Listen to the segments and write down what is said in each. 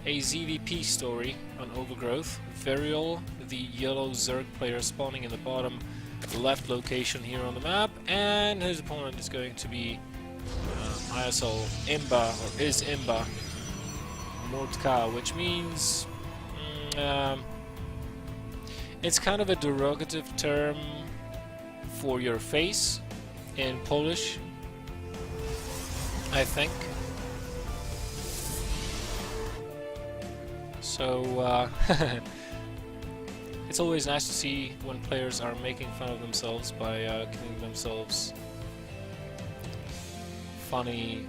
a ZVP story on Overgrowth. Veriol, the yellow Zerg player, spawning in the bottom left location here on the map, and his opponent is going to be ISO Imba, or is Imba, Mordka, which means it's kind of a derogative term for your face in Polish, I think. So it's always nice to see when players are making fun of themselves by giving themselves funny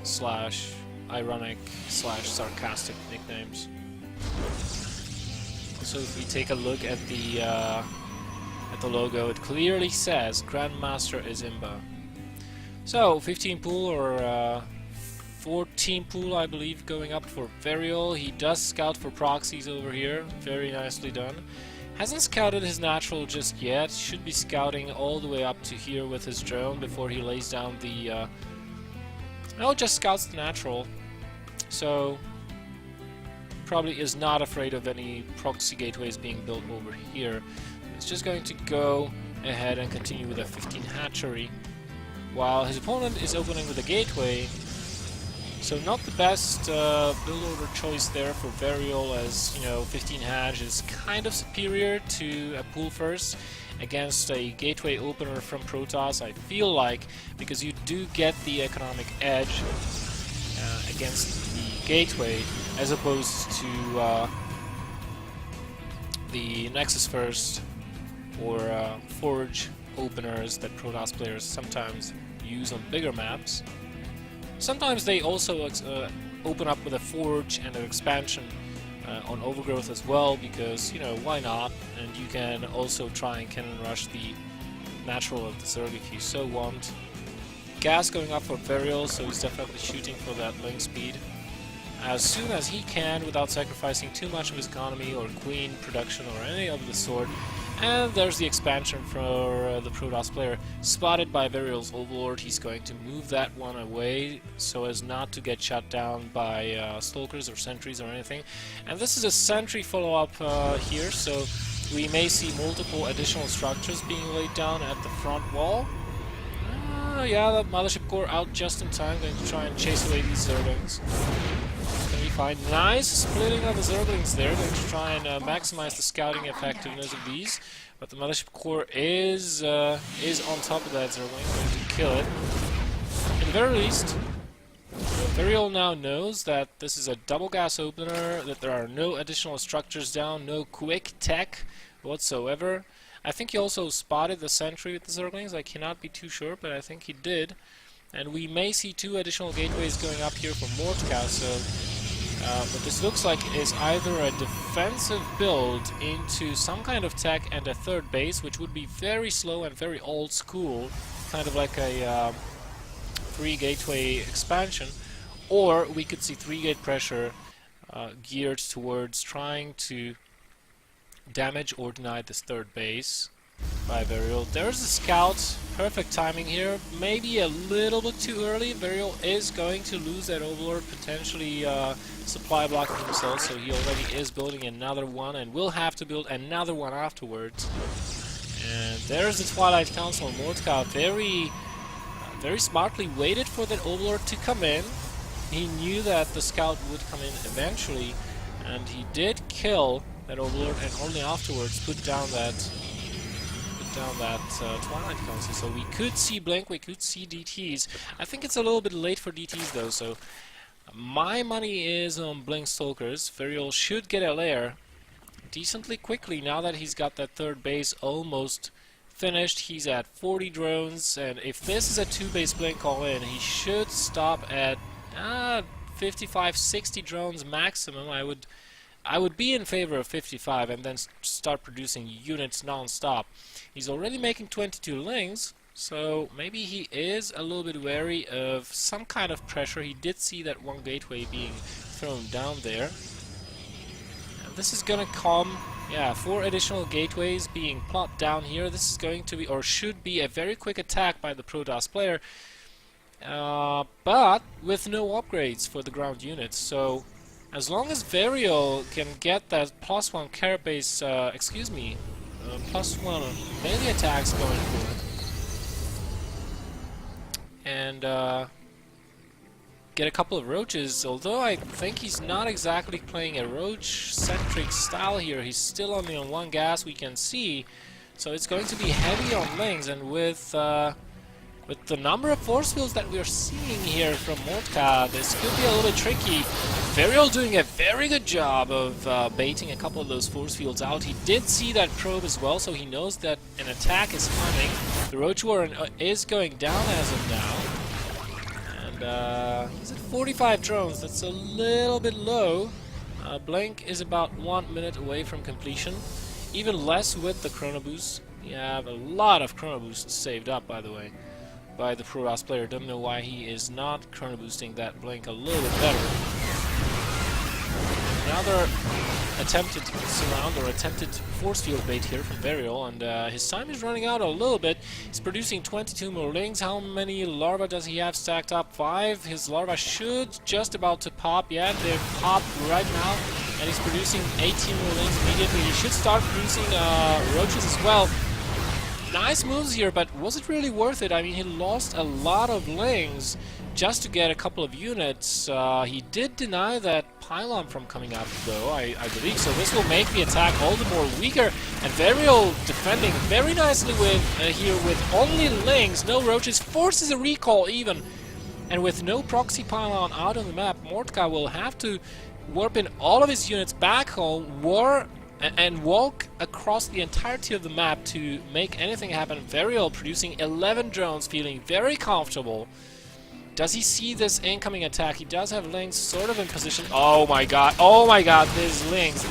slash ironic slash sarcastic nicknames. So if we take a look at the logo, it clearly says Grandmaster is Imba. So 15 pool or 14 pool, I believe, going up for Veriol. He does scout for proxies over here. Very nicely done. Hasn't scouted his natural just yet. Should be scouting all the way up to here with his drone before he lays down the... no, just scouts the natural. So probably is not afraid of any proxy gateways being built over here. It's just going to go ahead and continue with a 15 hatchery, while his opponent is opening with a gateway. So not the best build order choice there for Veriol, as you know, 15 hatch is kind of superior to a pool first against a gateway opener from Protoss, I feel like, because you do get the economic edge against the gateway as opposed to the Nexus first or Forge openers that Protoss players sometimes use on bigger maps. Sometimes they also open up with a Forge and an expansion on Overgrowth as well, because, you know, why not? And you can also try and cannon rush the natural of the Zerg if you so want. Gas going up for Veriol, so he's definitely shooting for that link speed as soon as he can without sacrificing too much of his economy or queen production or any of the sort. And there's the expansion for the Protoss player, spotted by Veriol's Overlord. He's going to move that one away so as not to get shut down by stalkers or sentries or anything. And this is a sentry follow-up here, so we may see multiple additional structures being laid down at the front wall. Yeah, that mothership core out just in time, going to try and chase away these Zerglings. Can we find nice splitting of the Zerglings there, going to try and maximize the scouting effectiveness of these. But the mothership core is on top of that Zergling, going to kill it. At the very least, Veriol now knows that this is a double gas opener, that there are no additional structures down, no quick tech whatsoever. I think he also spotted the sentry with the Zerglings. I cannot be too sure, but I think he did. And we may see 2 additional gateways going up here for Mordka, so what this looks like is either a defensive build into some kind of tech and a third base, which would be very slow and very old school, kind of like a 3-gateway expansion, or we could see 3-gate pressure geared towards trying to damage or deny this third base by Veriol. There's a scout, perfect timing here, maybe a little bit too early. Veriol is going to lose that Overlord, potentially supply blocking himself, so he already is building another one and will have to build another one afterwards. And there's the Twilight Council. Mordka very smartly waited for that Overlord to come in. He knew that the scout would come in eventually, and he did kill that Overlord, and only afterwards put down that Twilight Council. So we could see Blink, we could see DTs. I think it's a little bit late for DTs though, so my money is on Blink Stalkers. Veriol should get a lair decently quickly now that he's got that third base almost finished. He's at 40 drones, and if this is a 2-base Blink all-in, he should stop at 55-60 drones maximum. I would be in favor of 55 and then start producing units non-stop. He's already making 22 links, so maybe he is a little bit wary of some kind of pressure. He did see that one gateway being thrown down there. And this is gonna come, yeah, 4 additional gateways being plopped down here. This is going to be, or should be, a very quick attack by the Protoss player, but with no upgrades for the ground units. So As long as Veriol can get that +1 carapace, +1 melee attacks going for it, and get a couple of roaches, although I think he's not exactly playing a roach-centric style here. He's still only on 1 gas, we can see, so it's going to be heavy on lings, and with the number of force fields that we're seeing here from Mordka, this could be a little bit tricky. Veriol doing a very good job of baiting a couple of those force fields out. He did see that probe as well, so he knows that an attack is coming. The Roach Warren is going down as of now. And he's at 45 drones, that's a little bit low. Blink is about 1 minute away from completion. Even less with the chrono boost. We have a lot of chrono boosts saved up, by the way, by the Pro-Ras player. Don't know why he is not chrono boosting that Blink a little bit better. Another attempted surround or attempted force field bait here from Veriol, and his time is running out a little bit. He's producing 22 more lings. How many larvae does he have stacked up? 5. His larvae should just about to pop. Yeah, they've popped right now, and he's producing 18 more lings immediately. He should start producing roaches as well. Nice moves here, but was it really worth it? I mean, he lost a lot of lings just to get a couple of units. He did deny that pylon from coming up, though, I believe, so this will make the attack all the more weaker. And Veriol defending very nicely with here with only lings, no roaches, forces a recall even. And with no proxy pylon out on the map, Mordka will have to warp in all of his units back home, and walk across the entirety of the map to make anything happen. Veriol producing 11 drones, feeling very comfortable. Does he see this incoming attack? He does have lings sort of in position. Oh my god, these lings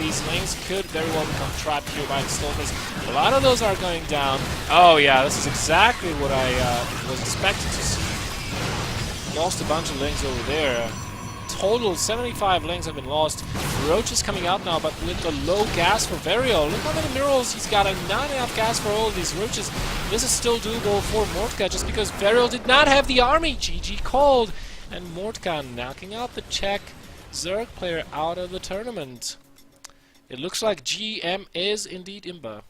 could very well become trapped here by the stalkers. A lot of those are going down. Oh yeah, this is exactly what I was expecting to see. Lost a bunch of lings over there. Total 75 lings have been lost. Roach is coming out now, but with the low gas for Veriol. Look how many minerals he's got, and not enough gas for all of these roaches. This is still doable for Mordka just because Veriol did not have the army. GG called. And Mordka knocking out the Czech Zerg player out of the tournament. It looks like GM is indeed Imba.